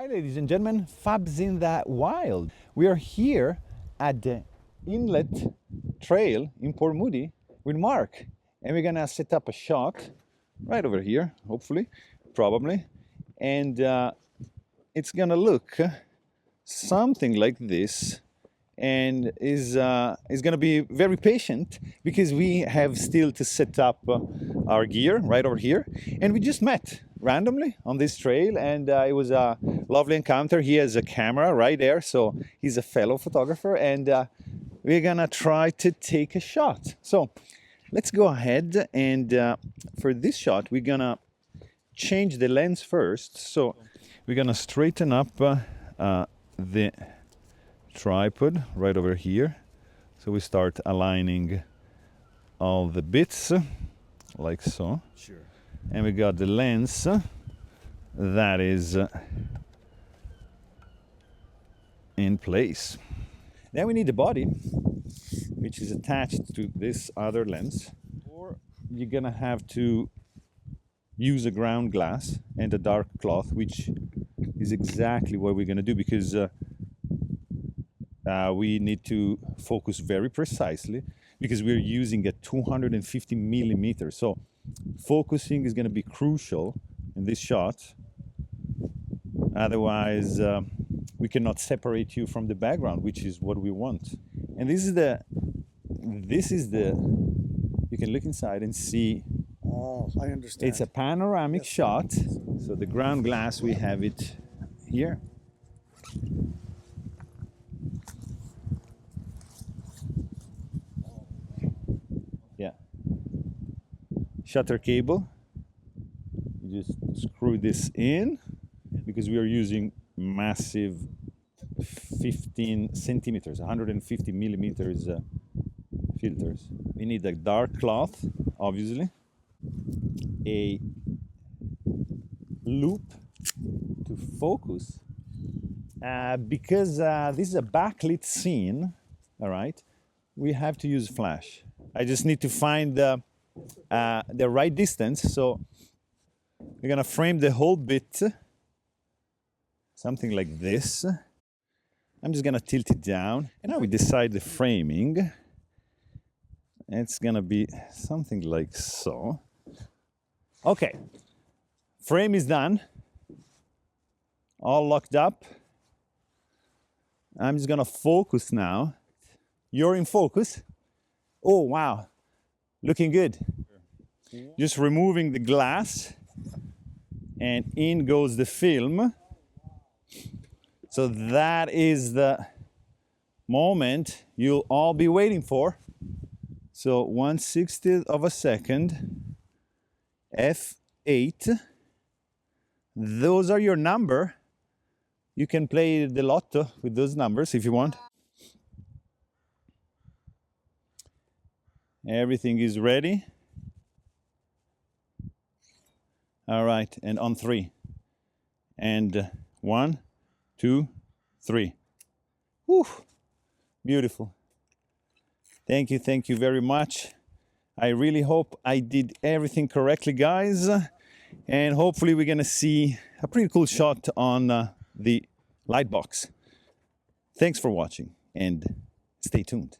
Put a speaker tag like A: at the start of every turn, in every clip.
A: Hi ladies and gentlemen, Fab's in the wild. We are here at the inlet trail in Port Moody with Mark, and we're gonna set up a shot right over here, hopefully, probably, and it's gonna look something like this, and is gonna be very patient because we have still to set up our gear right over here, and we just met randomly on this trail, and it was a lovely encounter. He has a camera right there, so he's a fellow photographer, and we're gonna try to take a shot. So let's go ahead, and for this shot we're gonna change the lens first. So we're gonna straighten up the tripod right over here. So we start aligning all the bits like so.
B: Sure.
A: And we got the lens that is in place. Then we need the body, which is attached to this other lens. Or you're gonna have to use a ground glass and a dark cloth, which is exactly what we're gonna do, because we need to focus very precisely, because we're using a 250 millimeters. So focusing is going to be crucial in this shot. Otherwise, we cannot separate you from the background, which is what we want. And this is the, you can look inside and see.
B: Oh, I understand.
A: It's a panoramic shot. So the ground glass, we have it here. Shutter cable, you just screw this in, because we are using massive 15 centimeters, 150 millimeters filters. We need a dark cloth, obviously, a loop to focus, because this is a backlit scene, all right, we have to use flash. I just need to find the right distance, so we're gonna frame the whole bit, something like this. I'm just gonna tilt it down, and now we decide the framing. It's gonna be something like so. Okay, frame is done, all locked up. I'm just gonna focus now. You're in focus. Oh wow, looking good. Just removing the glass, and in goes the film. So that is the moment you'll all be waiting for. So 1/60th of a second, f8. Those are your number. You can play the lotto with those numbers if you want. Everything is ready. All right, and on 3. And 1, 2, 3. Whew, beautiful. Thank you very much. I really hope I did everything correctly, guys. And hopefully we're gonna see a pretty cool shot on the light box. Thanks for watching, and stay tuned.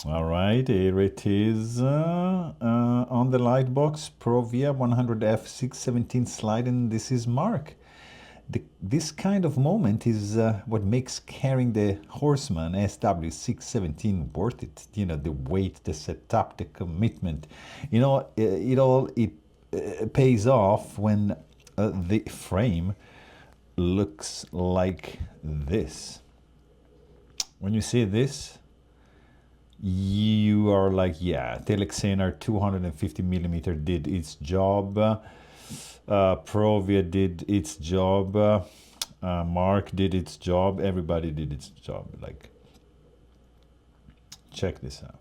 A: All right, here it is on the light box, Provia 100F 617 slide, and this is Marc. This kind of moment is what makes carrying the Horseman SW617 worth it. You know, the weight, the setup, the commitment. You know, it pays off when the frame looks like this. When you see this, you are like, yeah, Tele-Xenar 250 millimeter did its job. Provia did its job. Marc did its job. Everybody did its job. Like, check this out.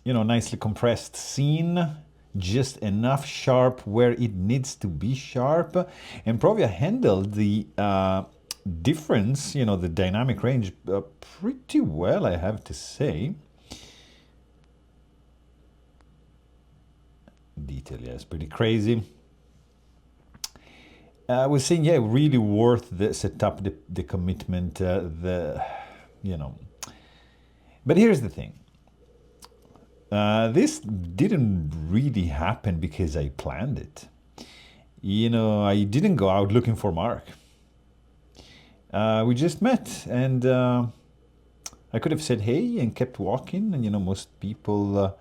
A: You know, nicely compressed scene. just enough sharp where it needs to be sharp. And Provia handled the difference, you know, the dynamic range pretty well, I have to say. Detail, yes, pretty crazy. I was saying, yeah, really worth the setup, the commitment, you know. But here's the thing. This didn't really happen because I planned it. You know, I didn't go out looking for Marc. We just met, and I could have said hey and kept walking, and you know, most people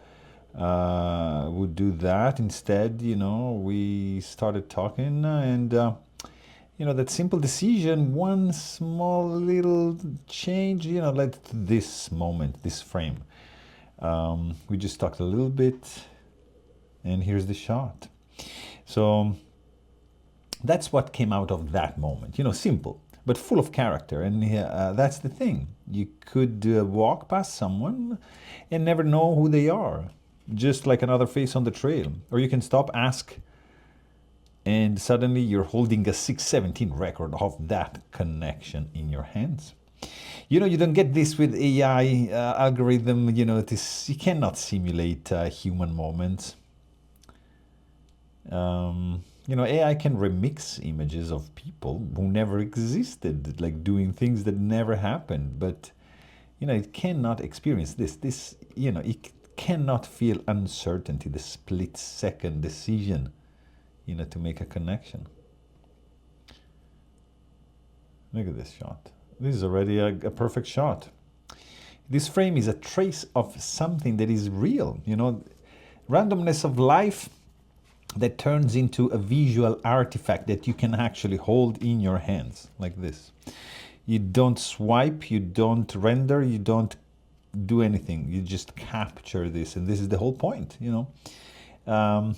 A: would do that. Instead, you know, we started talking, and you know, that simple decision, one small little change, you know, led to this moment, this frame. We just talked a little bit, and here's the shot. So that's what came out of that moment, you know, simple, but full of character. And that's the thing. You could walk past someone and never know who they are, just like another face on the trail. Or you can stop, ask, and suddenly you're holding a 617 record of that connection in your hands. You know, you don't get this with AI algorithm, you know, you cannot simulate human moments. You know, AI can remix images of people who never existed, like doing things that never happened, but, you know, it cannot experience this, you know, it cannot feel uncertainty, the split-second decision, you know, to make a connection. Look at this shot. This is already a perfect shot. This frame is a trace of something that is real, you know, randomness of life that turns into a visual artifact that you can actually hold in your hands, like this. You don't swipe, you don't render, you don't do anything. You just capture this, and this is the whole point, you know.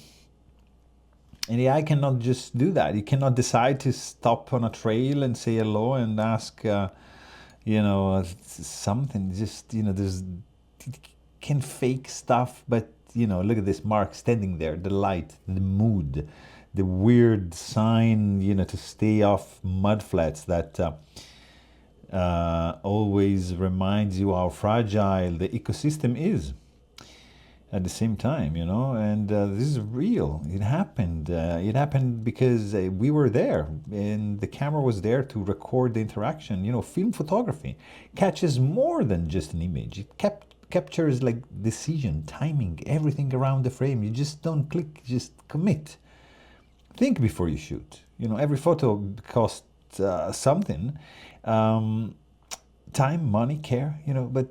A: And AI cannot just do that. You cannot decide to stop on a trail and say hello and ask, you know, something. Just, you know, it can fake stuff, but, you know, look at this Marc standing there, the light, the mood, the weird sign, you know, to stay off mud flats that always reminds you how fragile the ecosystem is at the same time, you know. And this is real. It happened. It happened because we were there, and the camera was there to record the interaction. You know, film photography catches more than just an image. It captures like decision, timing, everything around the frame. You just don't click, just commit. Think before you shoot. You know, every photo costs something. Time, money, care, you know, but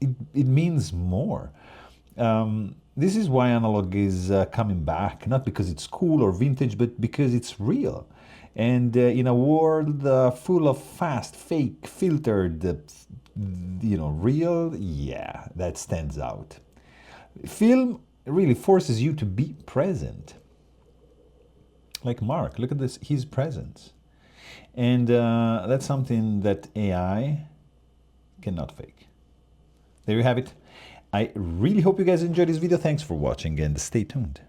A: it means more. This is why analog is coming back, not because it's cool or vintage, but because it's real. And in a world full of fast, fake, filtered, you know, real, yeah, that stands out. Film really forces you to be present. Like Marc, look at this, his presence. And that's something that AI cannot fake. There you have it. I really hope you guys enjoyed this video. Thanks for watching, and stay tuned.